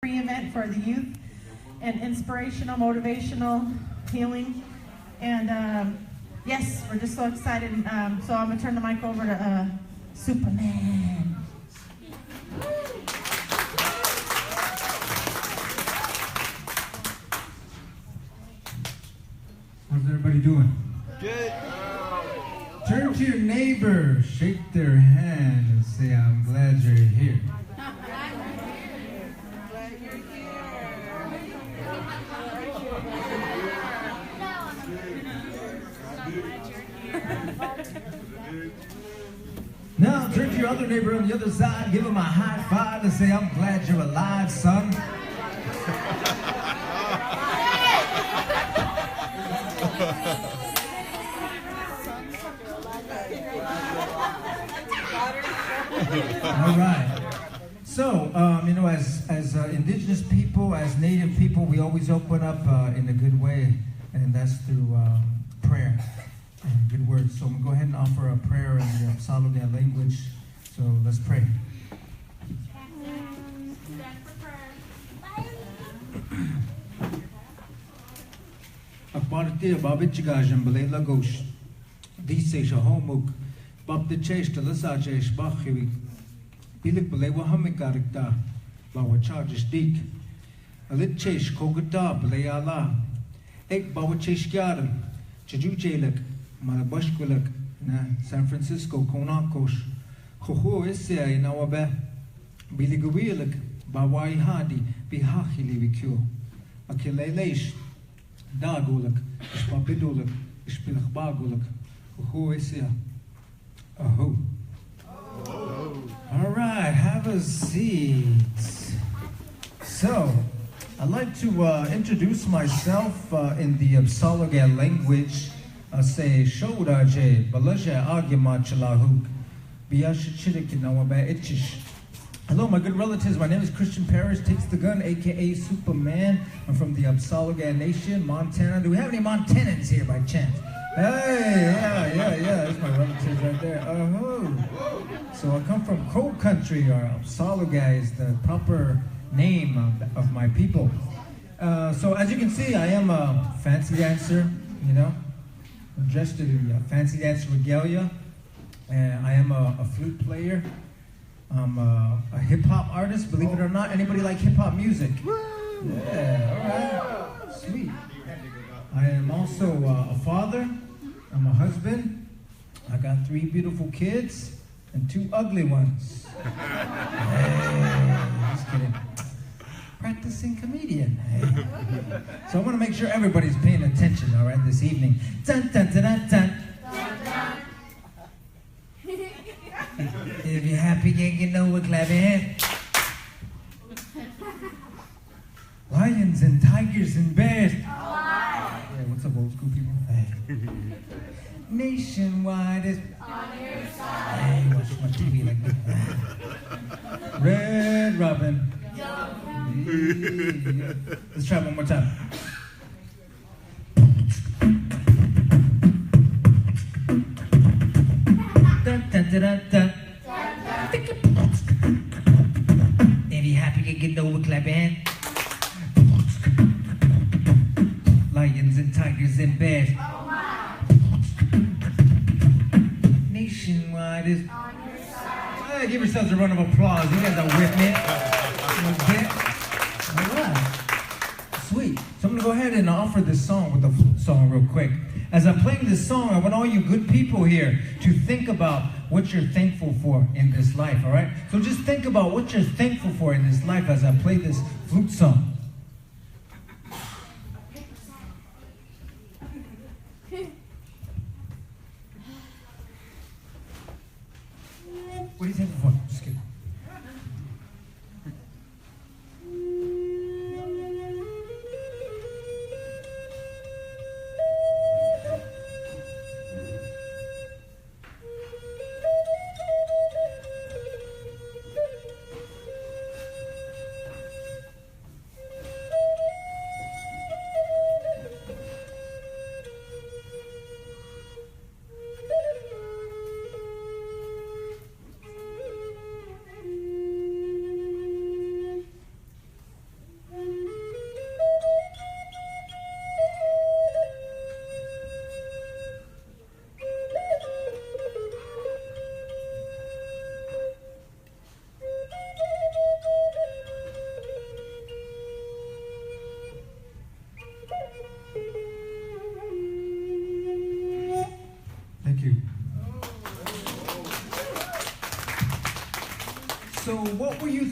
free event for the youth and inspirational, motivational, healing. And yes, we're just so excited. So I'm going to turn the mic over to Supaman. How's everybody doing? Good. Turn to your neighbor, shake their hand, and say, I'm glad you're here. Now turn to your other neighbor on the other side, give him a high five and say, I'm glad you're alive, son. All right. So, as indigenous people, as native people, we always open up in a good way, and that's through prayer and good words. So I'm going to go ahead and offer a prayer in the Apsalogan language. So let's pray. Akbarti Babichigajam Balela Gosh. Dice Shahomuk. Bab the Chesh to Lasajesh Bachiwi. Bilik Balewa Hamikarikta. Bawa charges deek. A lit chesh kogata Baleala. Ek Bawa Chesh Garam. Chajujelek. Malabashkulak. Na San Francisco Konakosh. Hoho Isia in our be. Biliguilek. Bawai Hadi. Bihachili Vikyo. Akilelesh. Dagulak. Ishpabidulak. Ishpilach Bagulak. Hoho Isia. Oh. All right, have a seat. So, I'd like to introduce myself in the Apsalogan language. Say, Shodaje, Balaja Agimachalahuk, Biashichidikinawabe Itchish. Hello, my good relatives. My name is Christian Parrish, takes the gun, aka Supaman. I'm from the Apsalogan Nation, Montana. Do we have any Montanans here by chance? Hey, yeah. That's my relatives right there. So I come from Crow Country, or Apsaloga is the proper name of my people. So as you can see, I am a fancy dancer, I'm dressed in the fancy dance regalia. And I am a flute player. I'm a hip-hop artist, believe it or not. Anybody like hip-hop music? Yeah, all right. Sweet. I am also a father. I'm a husband. I got 3 beautiful kids and 2 ugly ones. Hey, just kidding. Practicing comedian. Hey. So I want to make sure everybody's paying attention, all right, this evening. Dun, dun, dun, dun, dun. If you're happy, you know what, clap your hands. Lions and tigers and bears. Yeah, what's up, old school people? Hey. Nationwide is on your side. Hey, watch my TV like this. Red Robin. Yeah. Let's try one more time. Dun, dun, dun, dun, dun. If you're happy, you get over, clap your hand. Lions and tigers and bears. Nationwide is on your side. Hey, give yourselves a round of applause. You guys are with me. All right. Sweet. So I'm going to go ahead and offer this song with the flute song real quick. As I'm playing this song, I want all you good people here to think about what you're thankful for in this life, all right? So just think about what you're thankful for in this life as I play this flute song. What are you thankful for? Just kidding.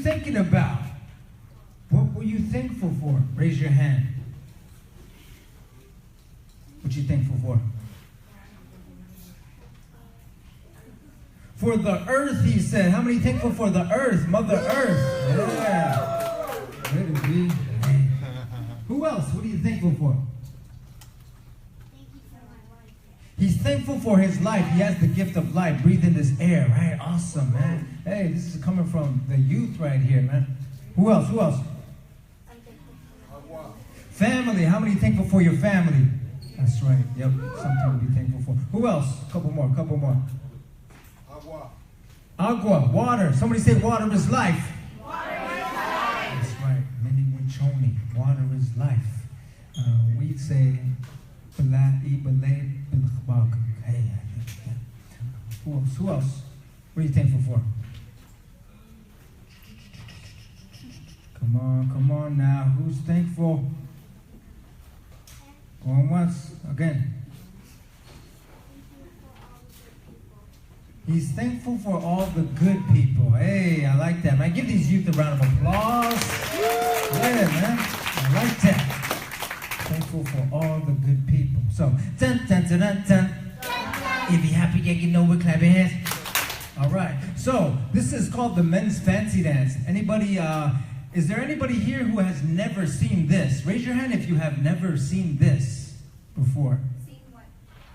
thinking about? What were you thankful for? Raise your hand. What you thankful for? For the earth, he said. How many thankful for the earth? Mother Earth. Yeah. Good to be. Who else? What are you thankful for? He's thankful for his life. He has the gift of life. Breathing this air, right? Awesome, man. Hey, this is coming from the youth right here, man. Who else? Who else? Family. How many thankful for your family? That's right. Yep. Something to be thankful for. Who else? Couple more. Agua. Water. Somebody say water is life. Water is life. That's right. Many Winchoni. Water is life. We'd say hey, Who else? What are you thankful for? Come on now. Who's thankful? Going once. Again. He's thankful for all the good people. Hey, I like that, man. Give these youth a round of applause. Yeah, man. I like that. Thankful for all the good people. So, dun, dun, dun, dun, dun. If you're happy, you know it, clap your hands. All right. So, this is called the men's fancy dance. Anybody, is there anybody here who has never seen this? Raise your hand if you have never seen this before. Seen what?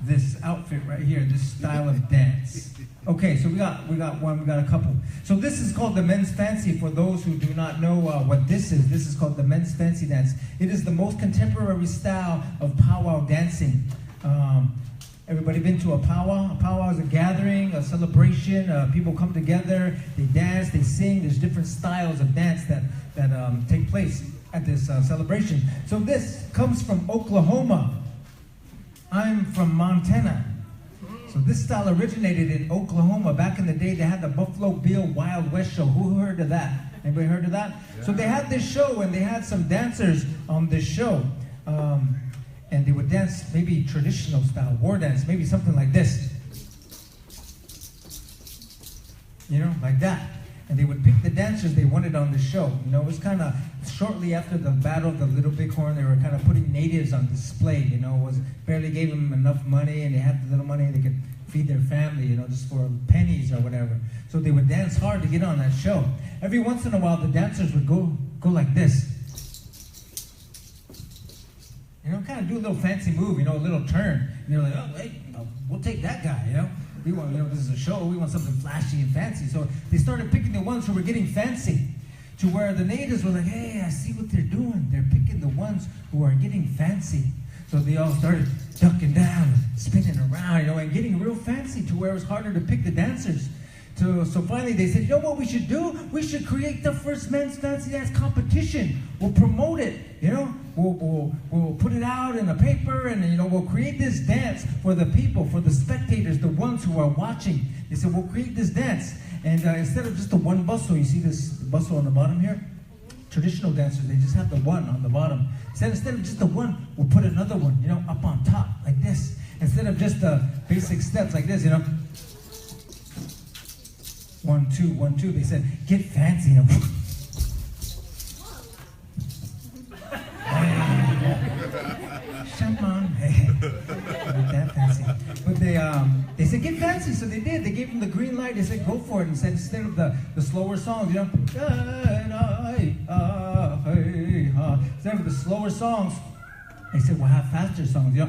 This outfit right here, this style of dance. Okay, so we got a couple. So this is called the men's fancy. For those who do not know what this is called the men's fancy dance. It is the most contemporary style of powwow dancing. Everybody been to a powwow? A powwow is a gathering, a celebration. People come together, they dance, they sing. There's different styles of dance that take place at this celebration. So this comes from Oklahoma. I'm from Montana. So this style originated in Oklahoma. Back in the day, they had the Buffalo Bill Wild West show. Who heard of that? Anybody heard of that? Yeah. So they had this show, and they had some dancers on this show. And they would dance maybe traditional style, war dance, maybe something like this. You know, like that. And they would pick the dancers they wanted on the show. You know, it was kind of shortly after the Battle of the Little Bighorn, they were kind of putting natives on display. You know, it was barely gave them enough money, and they had the little money they could feed their family, you know, just for pennies or whatever. So they would dance hard to get on that show. Every once in a while, the dancers would go like this. You know, kind of do a little fancy move, you know, a little turn. And they're like, oh, hey, we'll take that guy, you know. We want, you know, this is a show. We want something flashy and fancy. So they started picking the ones who were getting fancy, to where the natives were like, hey, I see what they're doing. They're picking the ones who are getting fancy. So they all started ducking down, spinning around, you know, and getting real fancy, to where it was harder to pick the dancers. So finally they said, you know what we should do? We should create the first men's fancy dance competition. We'll promote it, you know. We'll put it out in a paper, and, you know, we'll create this dance for the people, for the spectators, the ones who are watching. They said, we'll create this dance. And instead of just the one bustle, you see this bustle on the bottom here? Traditional dancers, they just have the one on the bottom. Instead of just the one, we'll put another one, you know, up on top, like this. Instead of just the basic steps like this, you know. 1, 2, 1, 2. They said, get fancy, you know. Supaman, hey, not that fancy. But they said get fancy, so they did. They gave them the green light. They said go for it, and said instead of the slower songs, you know, instead of the slower songs, they said we'll have faster songs, you know,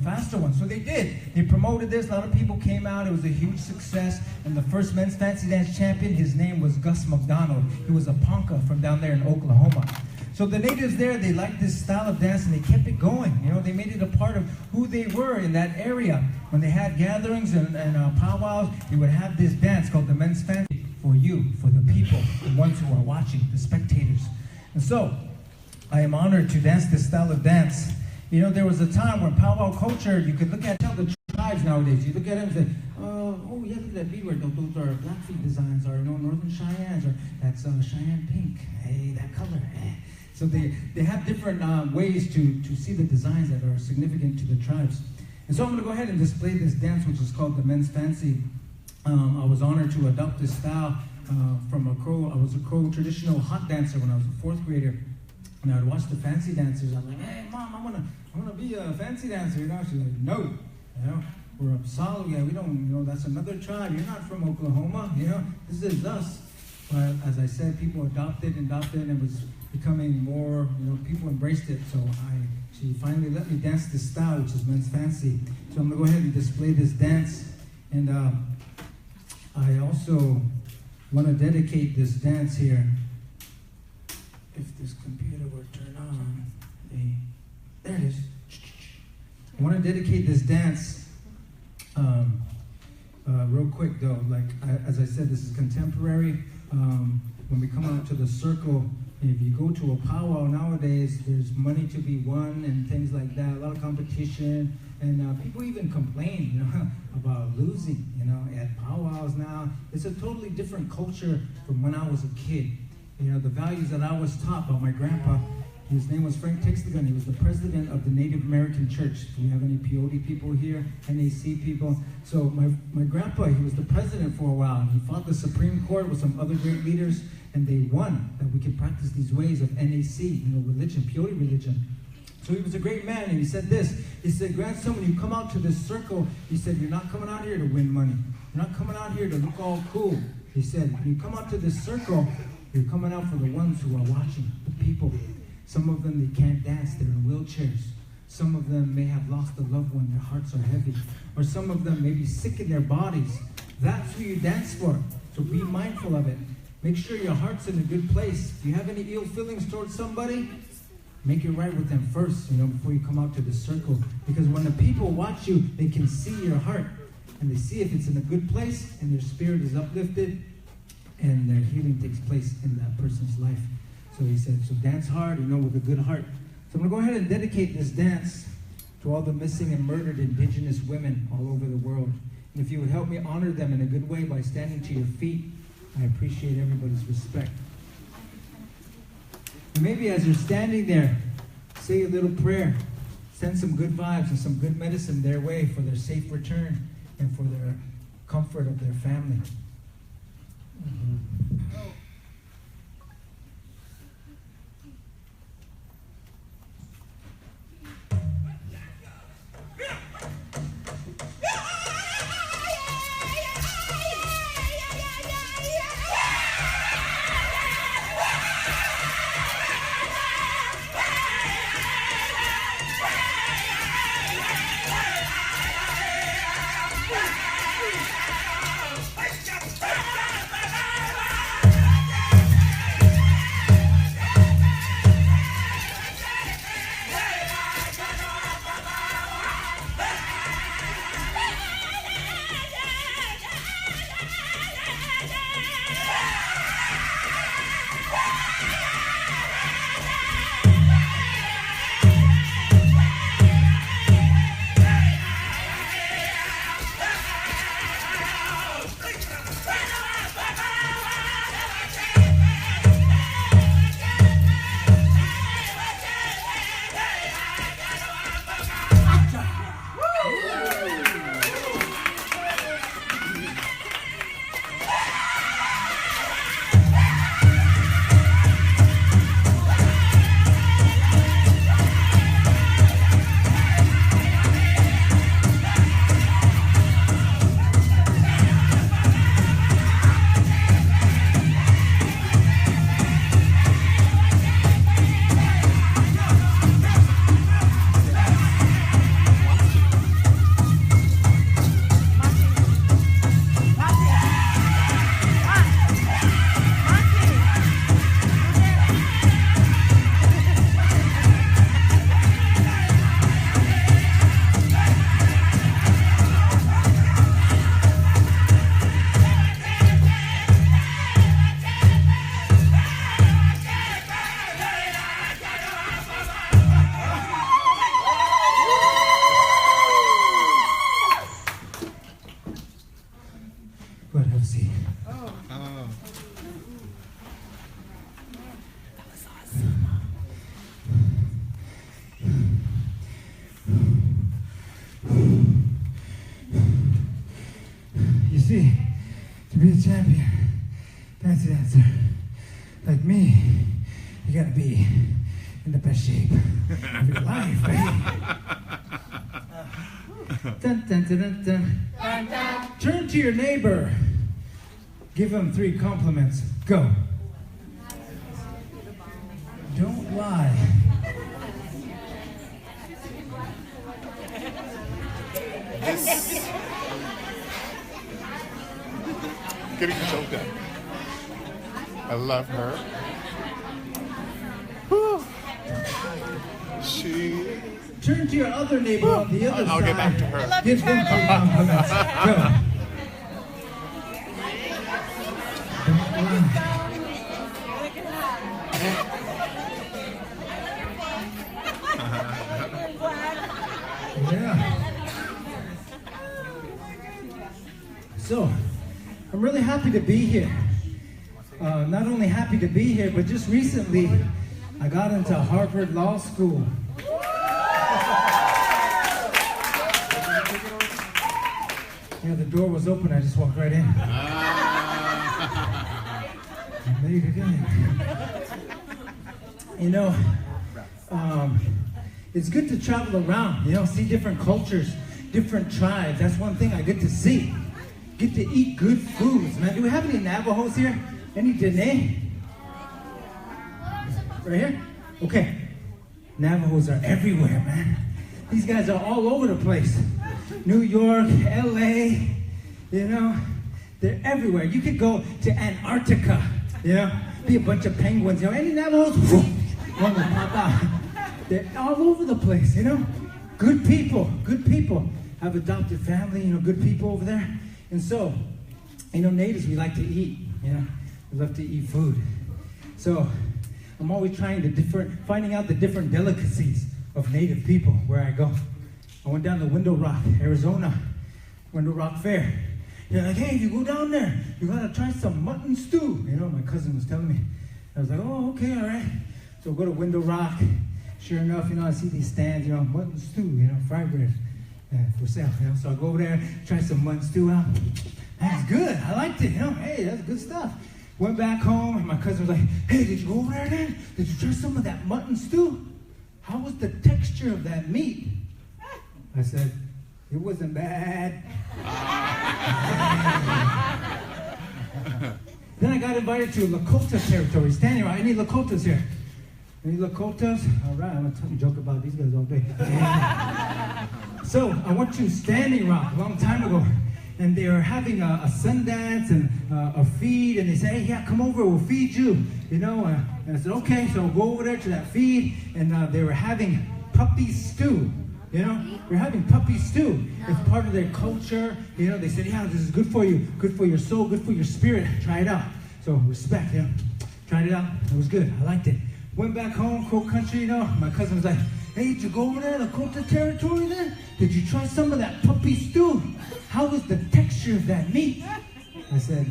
faster ones. So they did. They promoted this. A lot of people came out. It was a huge success. And the first men's fancy dance champion, his name was Gus McDonald. He was a Ponca from down there in Oklahoma. So the natives there, they liked this style of dance, and they kept it going. You know, they made it a part of who they were in that area. When they had gatherings and powwows, they would have this dance called the men's fancy for you, for the people, the ones who are watching, the spectators. And so, I am honored to dance this style of dance. You know, there was a time when powwow culture, you could look at the tribes nowadays. You look at them and say, oh yeah, look at that beadwork. Those are Blackfeet designs, or, you know, Northern Cheyennes, or that's Cheyenne pink. Hey, that color. So they have different ways to see the designs that are significant to the tribes. And so I'm going to go ahead and display this dance, which is called the men's fancy. I was honored to adopt this style from a Crow. I was a Crow traditional hot dancer when I was a 4th grader. And I'd watch the fancy dancers. I'm like, hey, Mom, I wanna be a fancy dancer. You know, she's like, no, you know, we're Upsala. Yeah, we don't, you know, that's another tribe. You're not from Oklahoma. You know, this is us. But as I said, people adopted, and it was becoming more, you know, people embraced it. So she finally let me dance this style, which is men's fancy. So I'm gonna go ahead and display this dance. And I also want to dedicate this dance here. If this computer would turn on, there it is. I want to dedicate this dance real quick though. Like as I said, this is contemporary. When we come out to the circle, if you go to a powwow nowadays, there's money to be won and things like that. A lot of competition, and people even complain, you know, about losing. You know, at powwows now, it's a totally different culture from when I was a kid. You know, the values that I was taught by my grandpa. His name was Frank Takes the Gun. He was the president of the Native American Church. Do we have any POD people here? NAC people? So my grandpa, he was the president for a while. And he fought the Supreme Court with some other great leaders, and they won that we could practice these ways of NAC, you know, religion, POD religion. So he was a great man, and he said this. He said, grandson, when you come out to this circle, he said, you're not coming out here to win money. You're not coming out here to look all cool. He said, when you come out to this circle, you're coming out for the ones who are watching, the people. Some of them, they can't dance, they're in wheelchairs. Some of them may have lost a loved one, their hearts are heavy. Or some of them may be sick in their bodies. That's who you dance for, so be mindful of it. Make sure your heart's in a good place. If you have any ill feelings towards somebody, make it right with them first, you know, before you come out to the circle. Because when the people watch you, they can see your heart. And they see if it's in a good place, and their spirit is uplifted, and their healing takes place in that person's life. So he said, so dance hard, you know, with a good heart. So I'm going to go ahead and dedicate this dance to all the missing and murdered indigenous women all over the world. And if you would help me honor them in a good way by standing to your feet, I appreciate everybody's respect. And maybe as you're standing there, say a little prayer. Send some good vibes and some good medicine their way for their safe return and for their comfort of their family. champion, fancy dancer, like me, you gotta be in the best shape of your life, right? Dun, dun, dun, dun, dun. Dun, dun. Turn to your neighbor. Give him 3 compliments. Go. Don't lie. This. Getting choked up. I love her. Whew. She. Turn to your other neighbor on the other side. I'll get back to her. Give him 3 compliments. Go. Yeah. So, I'm really happy to be here. Not only happy to be here, but just recently, I got into Harvard Law School. Yeah, the door was open. I just walked right in. I made it in. You know, it's good to travel around, you know, see different cultures, different tribes. That's one thing I get to see. Get to eat good foods, man. Do we have any Navajos here? Any Dene? Right here? Okay. Navajos are everywhere, man. These guys are all over the place. New York, LA, you know, they're everywhere. You could go to Antarctica, you know, be a bunch of penguins. You know, any Navajos? One will pop out. They're all over the place, you know. Good people, good people. Have adopted family, you know, good people over there. And so, you know, natives, we like to eat, you know. We love to eat food. So, I'm always finding out the different delicacies of native people where I go. I went down to Window Rock, Arizona, Window Rock Fair. They're like, hey, if you go down there, you gotta try some mutton stew. You know, my cousin was telling me. I was like, oh, okay, all right. So go to Window Rock. Sure enough, you know, I see these stands, you know, mutton stew, you know, fried bread for sale, you know. So I go over there, try some mutton stew out. That's good. I liked it, you know. Hey, that's good stuff. Went back home, and my cousin was like, hey, did you go over there then? Did you try some of that mutton stew? How was the texture of that meat? I said, it wasn't bad. Then I got invited to Lakota territory. Standing around. Any Lakotas here? Any Lakotas? All right, I'm going to joke about these guys all day. So I went to Standing Rock a long time ago. And they were having a Sundance and a feed, and they said, hey, yeah, come over, we'll feed you, you know. And I said, okay, so I'll go over there to that feed, and they were having puppy stew, you know. They're having puppy stew. It's part of their culture, you know. They said, yeah, this is good for you, good for your soul, good for your spirit. Try it out. So respect, you know. Tried it out. It was good. I liked it. Went back home, Crow Country, you know. My cousin was like, hey, did you go over there, Lakota territory then? Did you try some of that puppy stew? How was the texture of that meat? I said,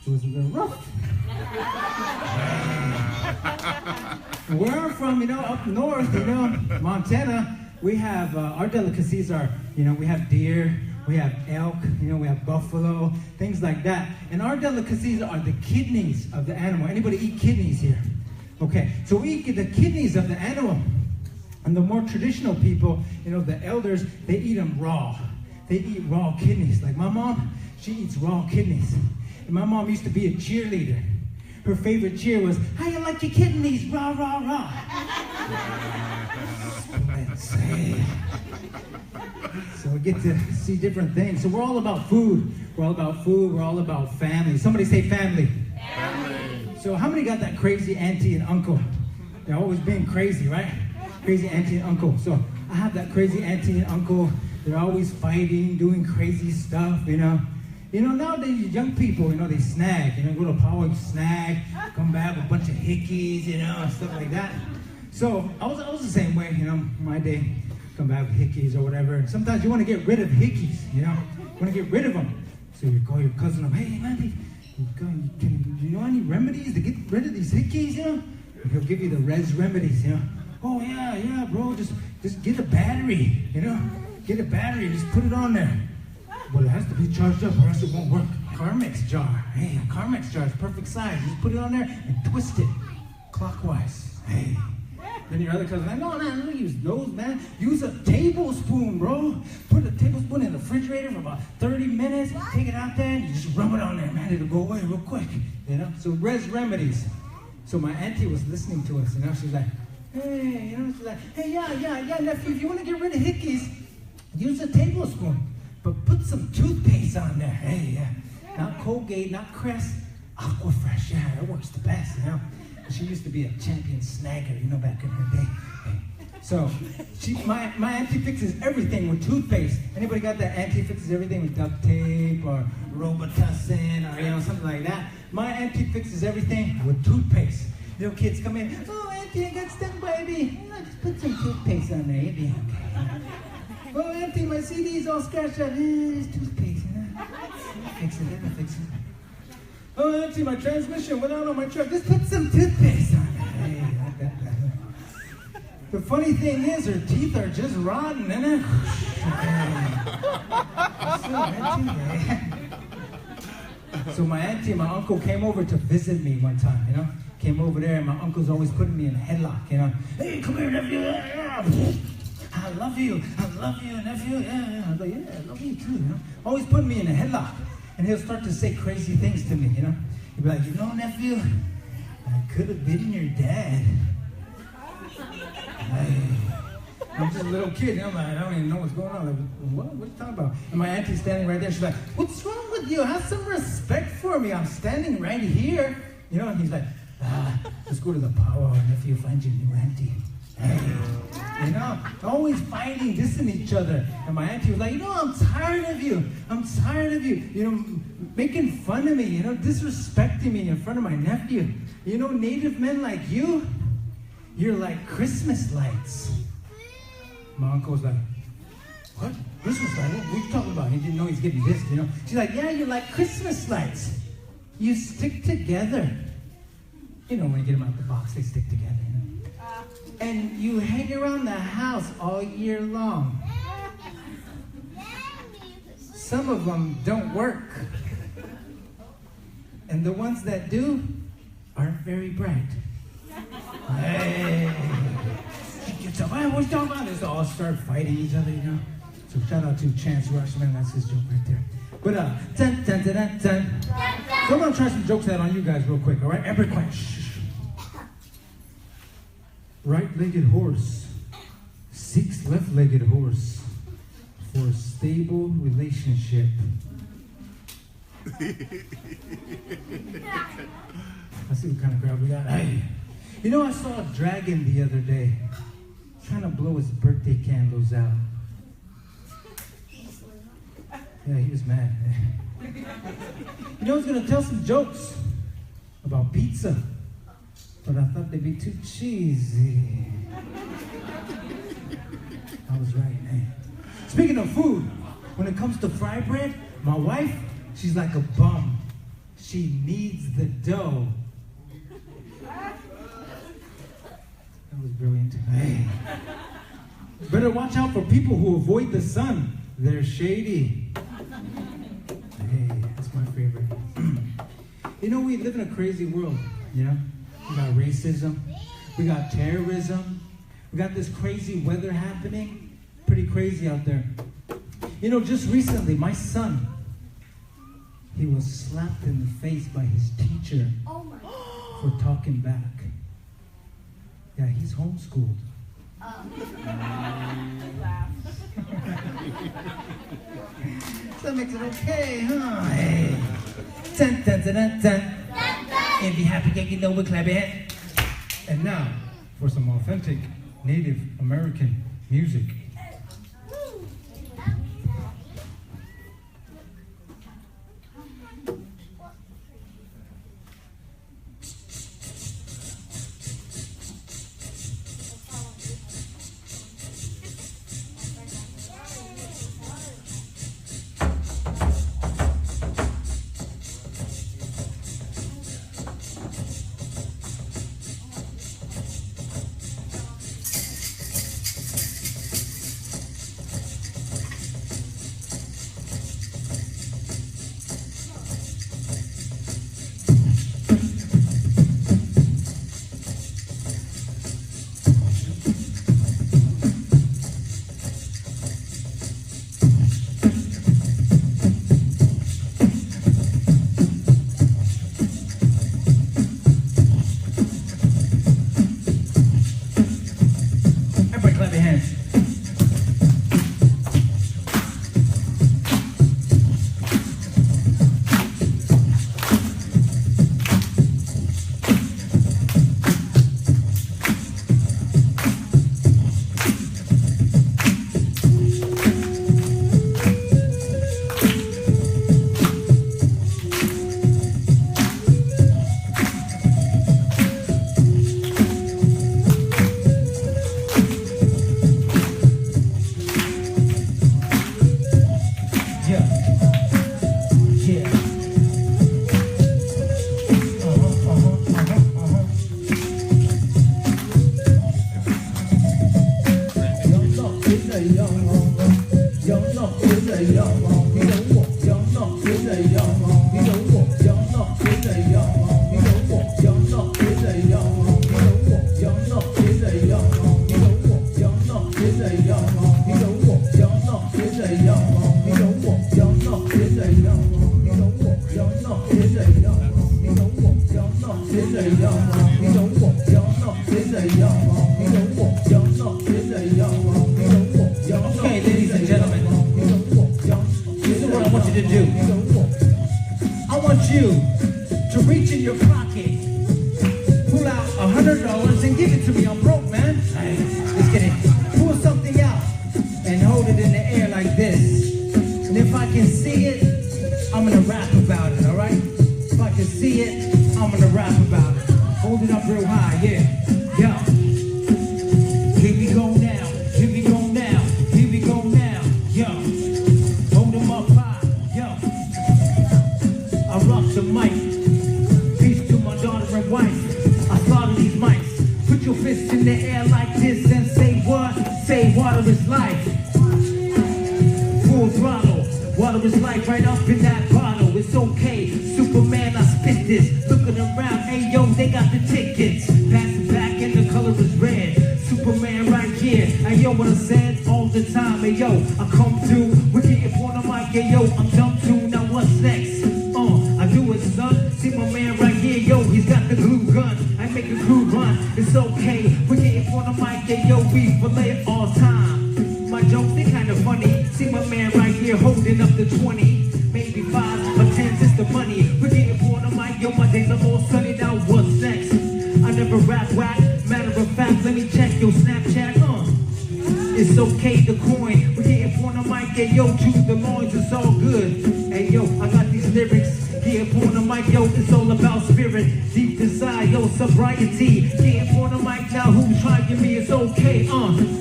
it was a little rough. Where I'm from, you know, up north, you know, Montana, we have, our delicacies are, you know, we have deer, we have elk, you know, we have buffalo, things like that. And our delicacies are the kidneys of the animal. Anybody eat kidneys here? Okay, so we eat the kidneys of the animal. And the more traditional people, you know, the elders, they eat them raw. They eat raw kidneys. Like my mom, she eats raw kidneys. And my mom used to be a cheerleader. Her favorite cheer was, how you like your kidneys? Rah, rah, rah. Let's say. So we get to see different things. So we're all about food. We're all about food. We're all about family. Somebody say family. Family. So how many got that crazy auntie and uncle? They're always being crazy, right? Crazy auntie and uncle. So I have that crazy auntie and uncle. They're always fighting, doing crazy stuff, you know. You know, nowadays, young people, you know, they snag. You know, go to PowWows, snag, come back with a bunch of hickeys, you know, and stuff like that. So I was the same way, you know, my day, come back with hickeys or whatever. And sometimes you want to get rid of hickeys, you know. You want to get rid of them. So you call your cousin up, hey, man, do you know any remedies to get rid of these hickeys, you know? And he'll give you the res remedies, you know. Oh, yeah, bro, just get a battery, you know? Get a battery, just put it on there. But it has to be charged up or else it won't work. Carmex jar. Hey, a Carmex jar is perfect size. Just put it on there and twist it clockwise. Hey. Then your other cousin's like, no, don't use those, man. Use a tablespoon, bro. Put a tablespoon in the refrigerator for about 30 minutes. Take it out there and you just rub it on there, man. It'll go away real quick, you know? So res remedies. So my auntie was listening to us, she's like, hey, she's like, hey, yeah, nephew, if you want to get rid of hickeys, use a tablespoon, but put some toothpaste on there. Hey, yeah. Not Colgate, not Crest, Aquafresh. Yeah, that works the best, She used to be a champion snagger, back in her day. Hey. So, my auntie fixes everything with toothpaste. Anybody got that auntie fixes everything with duct tape or Robitussin or, something like that? My auntie fixes everything with toothpaste. Little kids come in, oh, auntie, I got stung by a bee. Just put some toothpaste on there, you'll be okay. Oh, auntie, my CD's all scratched up. It's toothpaste, Fix it, fix it. Oh, auntie, my transmission went out on my truck. Just put some toothpaste on it. Hey, the funny thing is, her teeth are just rotten, isn't it? So my auntie and my uncle came over to visit me one time, Came over there, and my uncle's always putting me in a headlock, Hey, come here, nephew. I love you, nephew. Yeah. I was like, yeah, I love you too, Always putting me in a headlock. And he'll start to say crazy things to me, He'll be like, nephew, I could have been your dad. I'm just a little kid, I'm like, I don't even know what's going on. Like, what are you talking about? And my auntie's standing right there. She's like, what's wrong with you? Have some respect for me. I'm standing right here. And he's like, let's go to the powwow, nephew, find your new auntie. Always fighting, dissing each other. And my auntie was like, I'm tired of you. Making fun of me, disrespecting me in front of my nephew. Native men like you, you're like Christmas lights. My uncle was like, what? Christmas lights? What are you talking about? He didn't know he's getting dissed, She's like, yeah, you're like Christmas lights. You stick together. When you get them out the box, they stick together, And you hang around the house all year long. Some of them don't work. And the ones that do aren't very bright. Hey! What you talking about? They all start fighting each other, So shout out to Chance Rushman, that's his joke right there. But, dun, dun, dun, dun, dun. So I'm gonna try some jokes out on you guys real quick, all right? Every quick. Right-legged horse seeks left-legged horse for a stable relationship. Let's see what kind of crowd we got. Hey, I saw a dragon the other day trying to blow his birthday candles out. Yeah, he was mad. I was going to tell some jokes about pizza, but I thought they'd be too cheesy. I was right, man. Speaking of food, when it comes to fry bread, my wife, she's like a bum. She needs the dough. That was brilliant. Hey. Better watch out for people who avoid the sun. They're shady. Hey, that's my favorite. We live in a crazy world, We got racism. We got terrorism. We got this crazy weather happening. Pretty crazy out there. Just recently, my son, he was slapped in the face by his teacher for talking back. Yeah, he's homeschooled. So that makes it okay, huh? Hey. Dun, dun, dun, dun, dun. And be happy, get we're clapping. And now, for some authentic Native American music. Okay, ladies and gentlemen, this is what I want you to do. I want you to reach in your pocket, pull out $100 and give it to me. I'm broke, man. Just kidding. Pull something out and hold it in the air like this. And if I can see it, I'm gonna rap about it, all right? If I can see it, I'm gonna rap about it. Hold it up real high, yeah. Yo. Here we go now. Here we go now. Here we go now. Yo. Hold them up high. Yo. I rock the mic. Peace to my daughter and wife. I slaughter these mics. Put your fists in the air like this and say what? Say water is life. Full throttle. Water is life right up in that bottle. It's okay. Superman, I spit this. Looking around, hey yo, they got the tickets. Pass it back and the color is red. Superman right here. Hey yo, what I said all the time. Hey yo, I come through. We're getting on the mic. Hey yo, I'm dumb too. Now what's next? I do it, son. See my man right here. Yo, he's got the glue gun. I make a crew run. It's okay. We're getting on the mic. Hey yo, we fillet all time. My jokes, they kind of funny. See my man right here holding up the 20. Maybe 5 or 10, it's the money. We're getting on the mic. Yo, my days are all sunny. Now what's next? I never rap whack. Matter of fact, let me check your Snapchat. It's okay, the coin. We're getting on the mic. Hey yo, choose the loins. It's all good. Hey yo, I got these lyrics. Getting on the mic, yo, it's all about spirit. Deep inside, yo, sobriety. Getting on the mic now, who's trying me? It's okay,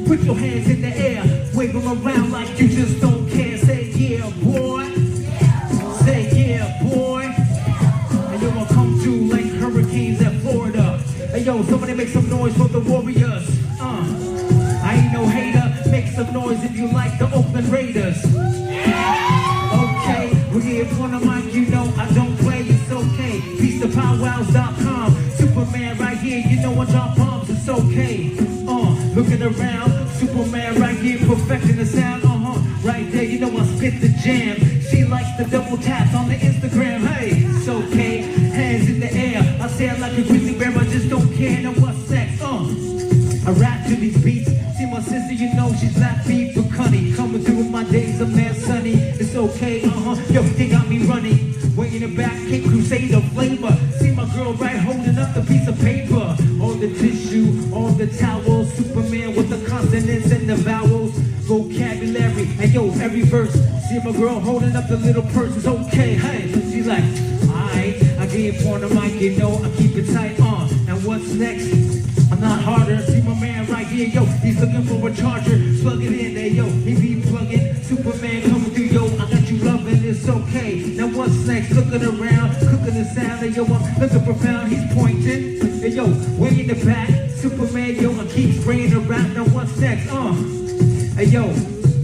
put your hands in the air. Wave them around like you just don't care. Say yeah, boy. Say yeah, boy. And yo, I'll come through like hurricanes at Florida. Hey yo, somebody make some noise for the Warriors. I ain't no hater. Make some noise if you like the Oakland Raiders. Okay, we're here on the mic, you know I don't play, it's okay. Peace to PowWows.com. Superman right here, you know I drop bombs, it's okay. Looking around, Superman right here, perfecting the sound, right there, you know I spit the jam. She likes the double taps on the Instagram, hey, it's okay. Hands in the air, I say I like a grizzly bear, I just don't care, now what's next, I rap to these beats. See my sister, you know she's that beat for cunny. Coming through with my days, I'm there sunny. It's okay, yo, they got me running. Way in the back, Cape Crusader flavor. See my girl right holding up the piece of paper. All the tissue, all the towels. Superman with the consonants and the vowels. Vocabulary, and yo, every verse. See my girl holding up the little purse. It's okay, hey. She's like, alright, I get on the mic, you know, I keep it tight on. Now what's next? I'm not harder. See my man right here, yo. He's looking for a charger. Plug it in there, yo. He be plugging. Superman coming through, yo. I got you loving. It's okay. Now what's next? Looking around, cooking the sound. Hey, yo, I'm looking profound. He's pointing. Hey, yo, way in the back. Superman, yo, I keep spraying the rap. Now what's next? Hey, yo,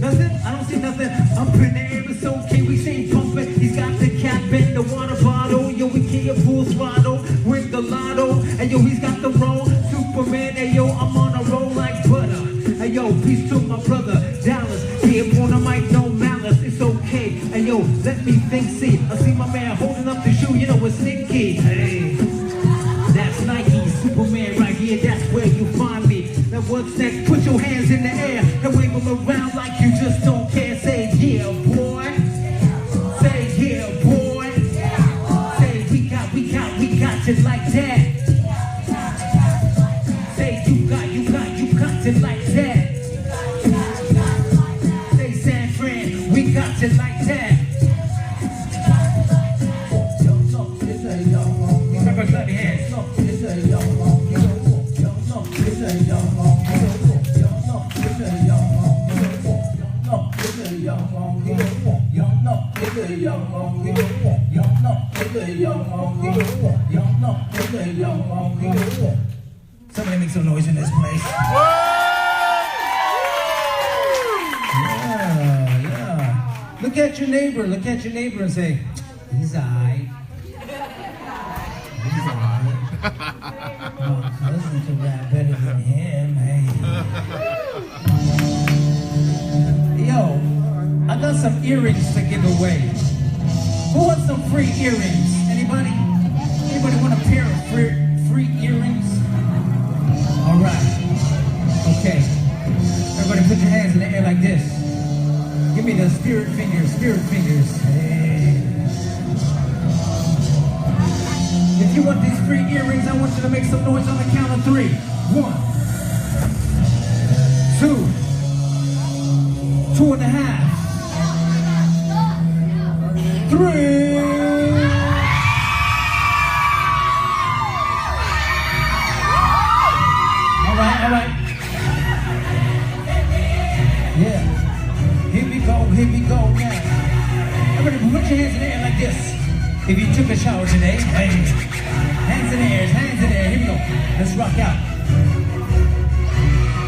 nothing? I don't see nothing. Up in the air, it's okay. We say pumping. He's got the cap and the water bottle. Yo, we can't full throttle with the lotto. Hey, yo, he's got the roll. Superman, hey yo, I'm on a roll like butter. Hey yo, peace to my brother, Dallas. Here on the mic, no malice, it's okay. Hey yo, let me think, see. I see my man holding up the shoe, you know it's sneaky. Hey, that's Nike, Superman right here, that's where you find me. Now what's next? Put your hands in the air and wave them around like you just don't care. Say yeah, boy. Say yeah, boy. Say we got it like that. It like that. Say San Fran, we got it like that. Everybody clap your hands. Somebody make some noise in this place. Yeah. Look at your neighbor and say, he's alright. He's alright. My cousin can rap better than him, hey. Yo, I got some earrings to give away. Who wants some free earrings? Anybody? Anybody want a pair of free earrings? spirit fingers, spirit fingers. Hey. If you want these free earrings, I want you to make some noise on the count of 3. 1, 2, 2.5, 3. All right. Yeah. Here we go now. Everybody put your hands in the air like this. If you took a shower today, hey. Hands in the air, here we go. Let's rock out.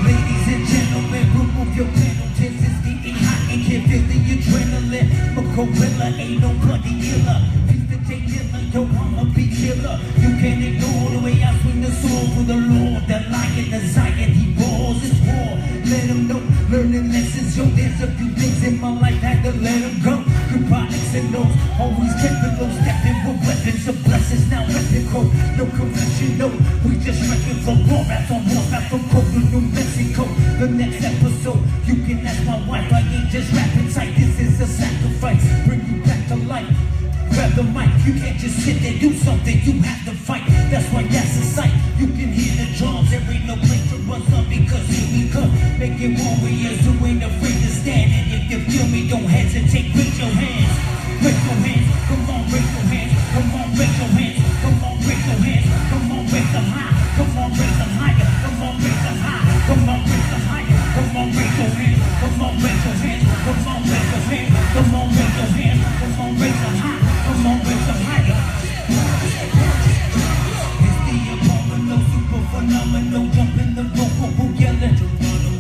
Ladies and gentlemen, remove your penalties. It's getting hot and can't feel the adrenaline. My gorilla ain't no bloody killer. Piece the J killer, yo, I'm a big killer. You can't ignore the way I swing the sword for the Lord. The lion, the Zion, he roars his war. Let him know, learning lessons. Yo, there's a few things in my life, had to let him go. Chronics and those, always kept it low, stepping with weapons of blessings. Now epical, no confession, no. We just reckon for war, rap on war, rap from Coca, New Mexico. The next episode, you can ask my wife. I ain't just rapping tight, this is a sacrifice. Bring you back to life. Grab the mic, you can't just sit there, do something, you have to fight. That's why that's a sight. You can hear the drums, there ain't no place to run some because here we come. Making warriors who ain't afraid to stand. And if you feel me, don't hesitate, raise your hands. Raise your hands, come on, raise your hands. Come on, raise your hands. Come on, raise your hands. Come on, raise them high. Come on, raise them higher. Come on, raise them high. Come on, raise them higher. Come on, raise your hands. Come on, raise your hands. Come on, raise your hands. Come on, raise your hands. Come on, raise them high. Come on, raise them higher. It's the abominable, super phenomenal, jumping the rope, yelling.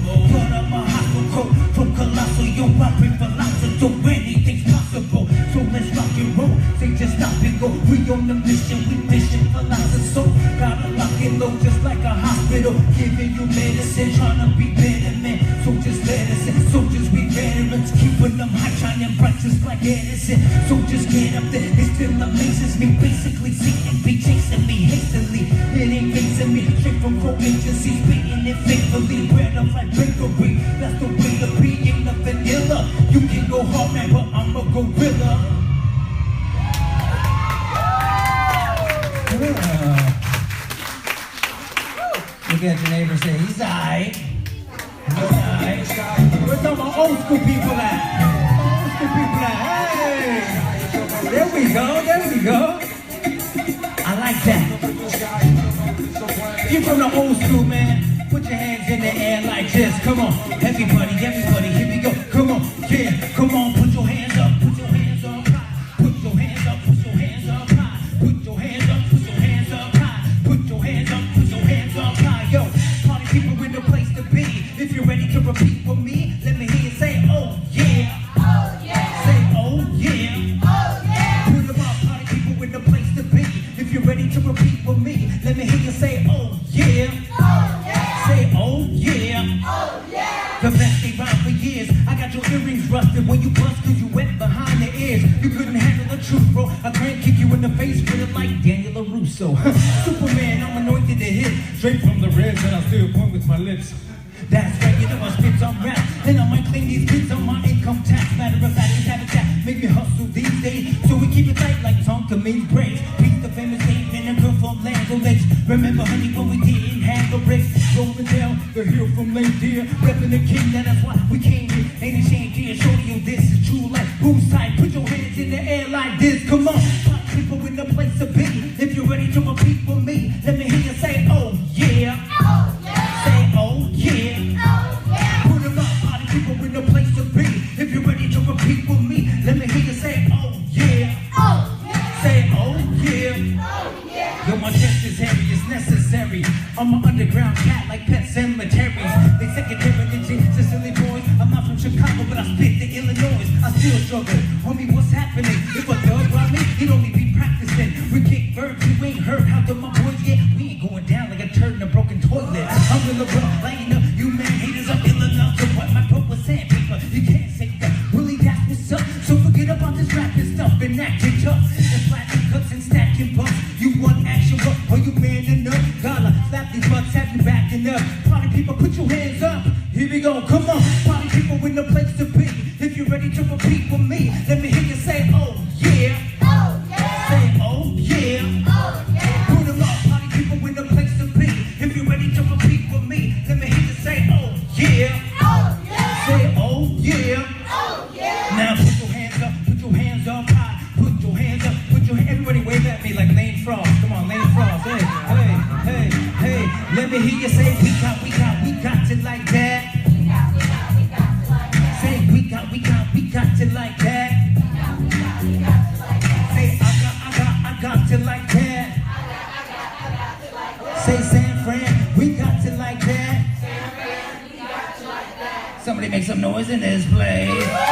Put up my hostile coat from Colossal, yo, I bring philosophy, so anything's possible. So let's rock and roll, say just stop and go. We on the mission, we mission philosophy, so gotta lock and load just like a hospital, giving you medicine, trying to be better, man. So just let us in, soldiers, we veterans, keeping them high, shining bright just like Edison. So just get up there, it still amazes me. Basically, seeing be chasing me hastily. It ain't facing me, straight from pro agencies, beating it faithfully. Bread of like bakery, that's the way to be. Ain't nothing iller. You can go hard, man, but I'm a gorilla. Look at your neighbor, say he's alright. He's alright. Where's all my old school people at? Old school people at? Hey! There we go. I like that. You from the old school, man. Put your hands in the air like this. Come on, everybody, here we go. Come on, yeah, come on, put your hands up, put your hands up high. Put your hands up, put your hands up high. Put your hands up, put your hands up high. Put your hands up, put your hands up high. Yo, party people in the place to be. If you're ready to repeat with me, let me hear you say, oh yeah. Oh yeah. Say, oh yeah. Oh yeah. Put them up, party people in the place to be. If you're ready to repeat with me, let me hear you say, oh yeah. Oh yeah. Say, oh yeah. Oh yeah. The best they rhyme for years. I got your earrings rusted when you bust cause you went behind the ears. You couldn't handle the truth, bro. I can't kick you in the face with it like Daniel LaRusso. Superman, I'm anointed to hit. Straight from the ribs and I still point with my lips. That's right, you know I spit on rap. And I might claim these kids on my income tax. Matter of fact, it's habitat. Make me hustle these days. So we keep it tight like Tonka means braids. Peace the famous statement and girl from Land Lakes. Remember, honey, when we didn't have the bricks. Rolling down the hill from Lake Deer. Repping the king, now that's why we came here. Ain't ashamed here, showing you this is true life. Who's tight? Put your hands in the air like this. Come on, pop people in the place to be. If you're ready to repeat with me, let me hear you say, oh yeah. Oh yeah. Say, oh yeah. Oh yeah. Put them up, party people in the place to be. If you're ready to repeat with me, let me hear you say, oh yeah. Oh yeah. Say, oh yeah. Oh yeah. Yo, my chest is heavy, it's necessary. I'm an underground cat like pet cemeteries. They secondary religion, Sicily boys. I'm not from Chicago, but I spit the Illinois. I still struggle. Homie, what's happening? If a thug rob me, he'd only be practicing. We kick birds, you ain't heard how do my boys get? We ain't going down like a turd in a broken toilet. I'm in the rough laying up. You man haters are ill enough to wipe my throat with sandpaper. You can't say that. Really, that's what's up. So forget about this rapping stuff and acting tough. And flattening cuts and stacking bucks. You want action, what? Are you man enough? Gotta slap these butts, have you backing up? Party people, put your hands up. Here we go, come on. Party people in the place to be. If you're ready to repeat me hear you say, we got it like that. Say, we got it like that. Say, I got it like that. Say, San Fran, we got it like that. Somebody make some noise in this place.